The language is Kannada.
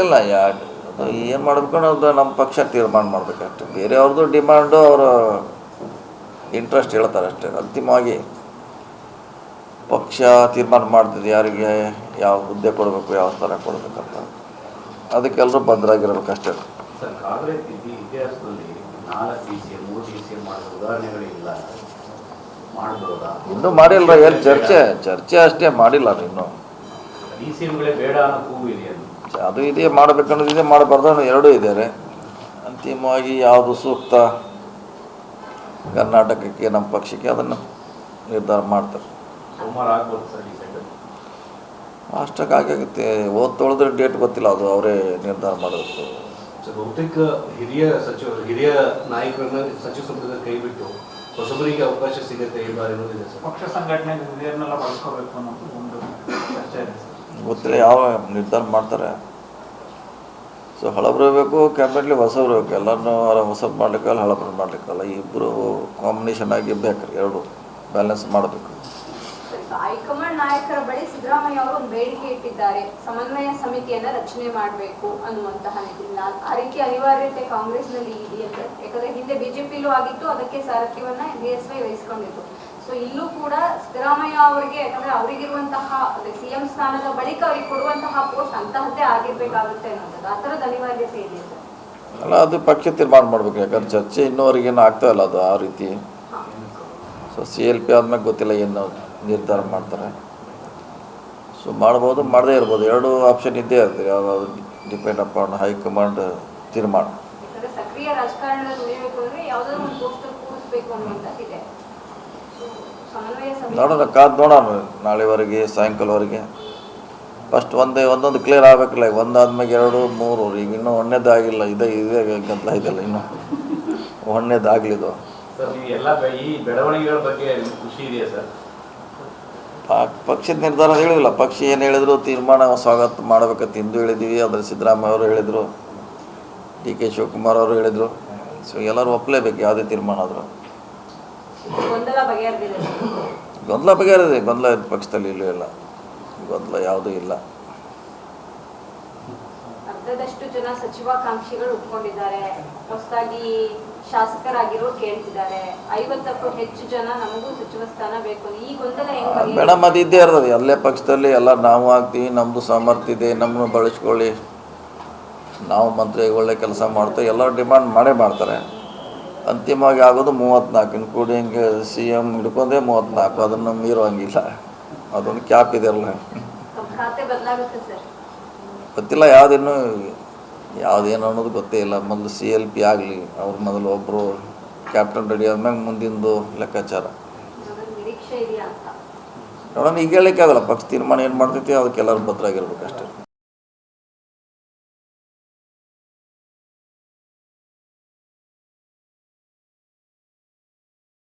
ಇಲ್ಲ ಅದು ಏನು ಮಾಡಬೇಕು ಅನ್ನೋದು ನಮ್ಮ ಪಕ್ಷ ತೀರ್ಮಾನ ಮಾಡಬೇಕಷ್ಟೆ. ಬೇರೆಯವ್ರದ್ದು ಡಿಮ್ಯಾಂಡು ಅವರು ಇಂಟ್ರೆಸ್ಟ್ ಹೇಳ್ತಾರೆ ಅಷ್ಟೇ. ಅಂತಿಮವಾಗಿ ಪಕ್ಷ ತೀರ್ಮಾನ ಮಾಡ್ತಿದೆ ಯಾರಿಗೆ ಯಾವ ಹುದ್ದೆ ಕೊಡಬೇಕು, ಯಾವ ಸ್ಥಾನ ಕೊಡಬೇಕಂತ. ಅದಕ್ಕೆಲ್ಲರೂ ಬದ್ಧರಾಗಿರ್ಬೇಕಷ್ಟೇ. ಸರ್, ಕಾಂಗ್ರೆಸ್ ಇತಿಹಾಸದಲ್ಲಿ 4 DCM 3 DCM ಮಾಡಿದ ಉದಾಹರಣೆಗಳಿಲ್ಲ. ಮಾಡ್ಬೋದಾ? ಇನ್ನೂ ಮಾಡಿಲ್ಲ. ಏನು ಚರ್ಚೆ ಅಷ್ಟೇ ಮಾಡಿಲ್ಲ. ಇನ್ನೂ DCMಗಳೇ ಬೇಡ ಅನ್ನೋ ಕೂಗು ಇದೆ. ಅದು ಇದೆ, ಮಾಡಬೇಕನ್ನೋದಿದೆ, ಮಾಡಬಾರ್ದು ಅನ್ನೋ ಎರಡೂ ಇದ್ದಾರೆ. ಅಂತಿಮವಾಗಿ ಯಾವುದು ಸೂಕ್ತ ಕರ್ನಾಟಕಕ್ಕೆ, ನಮ್ಮ ಪಕ್ಷಕ್ಕೆ, ಅದನ್ನು ನಿರ್ಧಾರ ಮಾಡ್ತಾರೆ. ಸೋಮವಾರ ಆಗ್ಬೋದು ಸರ್ ಡಿಸೈಡ್? ಅಷ್ಟಕ್ಕೆ ಆಗುತ್ತೆ. ತೊಳೆದ್ರೆ ಡೇಟ್ ಗೊತ್ತಿಲ್ಲ, ಅದು ಅವರೇ ನಿರ್ಧಾರ ಮಾಡಬೇಕು. ಬಹುತೇಕ ಹಿರಿಯ ನಾಯಕರನ್ನ ಸಚಿವ ಸಂಪುಟದ ಕೈ ಬಿಟ್ಟು ಹೊಸಬರಿಗೆ ಅವಕಾಶ ಸಿಗುತ್ತೆ ಈ ಬಾರಿ ಅನ್ನೋದಿದೆ ಸರ್. ಪಕ್ಷ ಸಂಘಟನೆ ಹಿರಿಯರನ್ನೆಲ್ಲ ಬಳಸ್ಕೋಬೇಕು ಅನ್ನೋದು ಒಂದು ಚರ್ಚೆ ಇದೆ. ಗೊತ್ತಿಲ್ಲ ಯಾವ ನಿರ್ಧಾರ ಮಾಡ್ತಾರೆ. ಸೊ ಹಳಬರು ಬೇಕು, ಕ್ಯಾಬಿನೆಟ್ಲಿ ಹೊಸಬ್ರು ಬೇಕು. ಎಲ್ಲರನ್ನೂ ಹೊಸಬ್ ಮಾಡ್ಲಿಕ್ಕಲ್ಲ, ಹಳಬರು ಮಾಡ್ಲಿಕ್ಕಲ್ಲ. ಇಬ್ಬರು ಕಾಂಬಿನೇಷನ್ ಆಗಿ ಬೇಕು, ಎರಡು ಬ್ಯಾಲೆನ್ಸ್ ಮಾಡಬೇಕು. ಹೈಕಮಾಂಡ್ ನಾಯಕರ ಬಳಿ ಸಿದ್ದರಾಮಯ್ಯ ಅವರು ಒಂದು ಬೇಡಿಕೆ ಇಟ್ಟಿದ್ದಾರೆ, ಸಮನ್ವಯ ಸಮಿತಿಯನ್ನ ರಚನೆ ಮಾಡಬೇಕು ಅನ್ನುವಂತಹ ನಿಟ್ಟಿನಲ್ಲಿ. ಆ ರೀತಿ ಅನಿವಾರ್ಯತೆ ಕಾಂಗ್ರೆಸ್ನಲ್ಲಿ ಇದೆಯಂತೆ. ಯಾಕಂದ್ರೆ ಹಿಂದೆ ಬಿಜೆಪಿಲೂ ಆಗಿತ್ತು, ಅದಕ್ಕೆ ಸಾರಥ್ಯವನ್ನ BSY ವಹಿಸಿಕೊಂಡಿತ್ತು. ಸೊ ಇಲ್ಲೂ ಕೂಡ ಸಿದ್ದರಾಮಯ್ಯ ಅವರಿಗೆ, ಯಾಕಂದ್ರೆ ಅವರಿಗಿರುವಂತಹ CM ಸ್ಥಾನದ ಬಳಿಕ ಅವರಿಗೆ ಕೊಡುವಂತಹ ಪೋಸ್ಟ್ ಅಂತಹದ್ದೇ ಆಗಿರ್ಬೇಕಾಗುತ್ತೆ ಅನ್ನೋದು, ಆ ಥರದ ಅನಿವಾರ್ಯತೆ ಇದೆ ಅಲ್ಲ. ಅದು ಪಕ್ಷ ತೀರ್ಮಾನ ಮಾಡಬೇಕು. ಯಾಕಂದ್ರೆ ಚರ್ಚೆ ಇನ್ನೂವರೆಗೇನು ಆಗ್ತಾ ಇಲ್ಲ ಅದು ಆ ರೀತಿ. ಸೊ CLP ಆದ್ಮೇಲೆ ಗೊತ್ತಿಲ್ಲ ಏನು ನಿರ್ಧಾರ ಮಾಡ್ತಾರೆ. ಸೊ ಮಾಡ್ಬೋದು, ಮಾಡದೇ ಇರ್ಬೋದು. ಎರಡು ಆಪ್ಷನ್ ಇದ್ದೇ ಇರ್ತದೆ. ಯಾವ್ದಾದ್ರು ಡಿಪೆಂಡ್ ಅಪಾನ್ ಹೈಕಮಾಂಡ್ ತೀರ್ಮಾನ. ಸಕ್ರಿಯ ರಾಜಕಾರಣದಲ್ಲಿ ಉಳಿಬೇಕು ಅಂದ್ರೆ ಯಾವುದಾದ್ರು ಒಂದು ಪೋಸ್ಟ್ ಕೂರಿಸಬೇಕು ಅನ್ನುವಂಥದ್ದಿದೆ. ನೋಡೋಣ, ಕಾದು ನೋಡೋಣ ನಾಳೆವರೆಗೆ, ಸಾಯಂಕಾಲವರೆಗೆ. ಫಸ್ಟ್ ಒಂದೊಂದು ಕ್ಲಿಯರ್ ಆಗಬೇಕಲ್ಲ. ಒಂದಾದ್ಮೇಲೆ 2 3 ಈಗ ಇನ್ನೂ ಒಂದನೇದಾಗಿಲ್ಲ. ಇದೇ ಗಂತಲ ಇದೆಲ್ಲ, ಇನ್ನೂ ಒಂದನೇದಾಗಲಿದು. ಸರ್, ಎಲ್ಲ ಈ ಬೆಳವಣಿಗೆಗಳ ಬಗ್ಗೆ ಖುಷಿ ಇದೆಯಾ ಸರ್? ಪಕ್ಷದ ನಿರ್ಧಾರ ಹೇಳಿಲ್ಲ. ಪಕ್ಷ ಏನು ಹೇಳಿದ್ರು ತೀರ್ಮಾನ ಸ್ವಾಗತ ಮಾಡಬೇಕಂತ ಹಿಂದೂ ಹೇಳಿದ್ದೀವಿ. ಅದರ ಸಿದ್ದರಾಮಯ್ಯ ಅವರು ಹೇಳಿದರು, DK ಶಿವಕುಮಾರ್ ಅವರು ಹೇಳಿದರು. ಸೊ ಎಲ್ಲರೂ ಒಪ್ಪಲೇಬೇಕು ಯಾವುದೇ ತೀರ್ಮಾನ ಆದರೂ. ಗೊಂದಲ ಬಗೆಹರಿದೆ. ಗೊಂದಲ ಪಕ್ಷದಲ್ಲಿ ಇಲ್ಲೂ ಇಲ್ಲ, ಗೊಂದಲ ಯಾವುದೂ ಇಲ್ಲ. ಅರ್ಧದಷ್ಟು ಜನ ಸಚಿವಾಕಾಂಕ್ಷಿಗಳು ಒಪ್ಕೊಂಡಿದ್ದಾರೆ. ಹೊಸದಾಗಿ ಶಾಸಕರಾಗಿರೋ ಕೇಳ್ತಿದ್ದಾರೆ. 50ಕ್ಕೂ ಹೆಚ್ಚು ಜನ ನಮಗೂ ಸಚಿವ ಸ್ಥಾನ ಬೇಕು. ಈ ಗೊಂದಲ ಹೆಂಗೆ? ಮೇಡಮ್, ಅದು ಇದ್ದೇ ಇರ್ತದೆ ಎಲ್ಲೇ ಪಕ್ಷದಲ್ಲಿ. ಎಲ್ಲ ನಾವು ಆಗ್ತೀವಿ, ನಮ್ಮದು ಸಾಮರ್ಥ್ಯ ಇದೆ, ನಮ್ಮನ್ನು ಬಳಸ್ಕೊಳ್ಳಿ, ನಾವು ಮಂತ್ರಿ ಒಳ್ಳೆ ಕೆಲಸ ಮಾಡ್ತೇವೆ, ಎಲ್ಲರೂ ಡಿಮಾಂಡ್ ಮಾಡೇ ಮಾಡ್ತಾರೆ. ಅಂತಿಮವಾಗಿ ಆಗೋದು 34, ಇನ್ಕ್ಲೂಡಿಂಗ್ CM ಹಿಡ್ಕೊಂಡೇ 34. ಅದನ್ನು ಮೀರುವಂಗಿಲ್ಲ. ಅದೊಂದು ಕ್ಯಾಪ್ ಇದೆ ಅಲ್ಲ. ಗೊತ್ತಿಲ್ಲ ಯಾವುದೇನು ಅನ್ನೋದು ಗೊತ್ತೇ ಇಲ್ಲ. ಮೊದಲು CLP ಆಗಲಿ, ಅವ್ರ ಮೊದಲು ಒಬ್ಬರು ಕ್ಯಾಪ್ಟನ್ ರೆಡಿ ಆದ್ಮೇಲೆ ಮುಂದಿಂದು ಲೆಕ್ಕಾಚಾರ ನೋಡೋಣ. ಈಗ ಹೇಳಲಿಕ್ಕೆ ಆಗಲ್ಲ. ಪಕ್ಷ ತೀರ್ಮಾನ ಏನು ಮಾಡ್ತೈತಿ ಅದಕ್ಕೆಲ್ಲರೂ ಭದ್ರಾಗಿರ್ಬೇಕಷ್ಟೇ.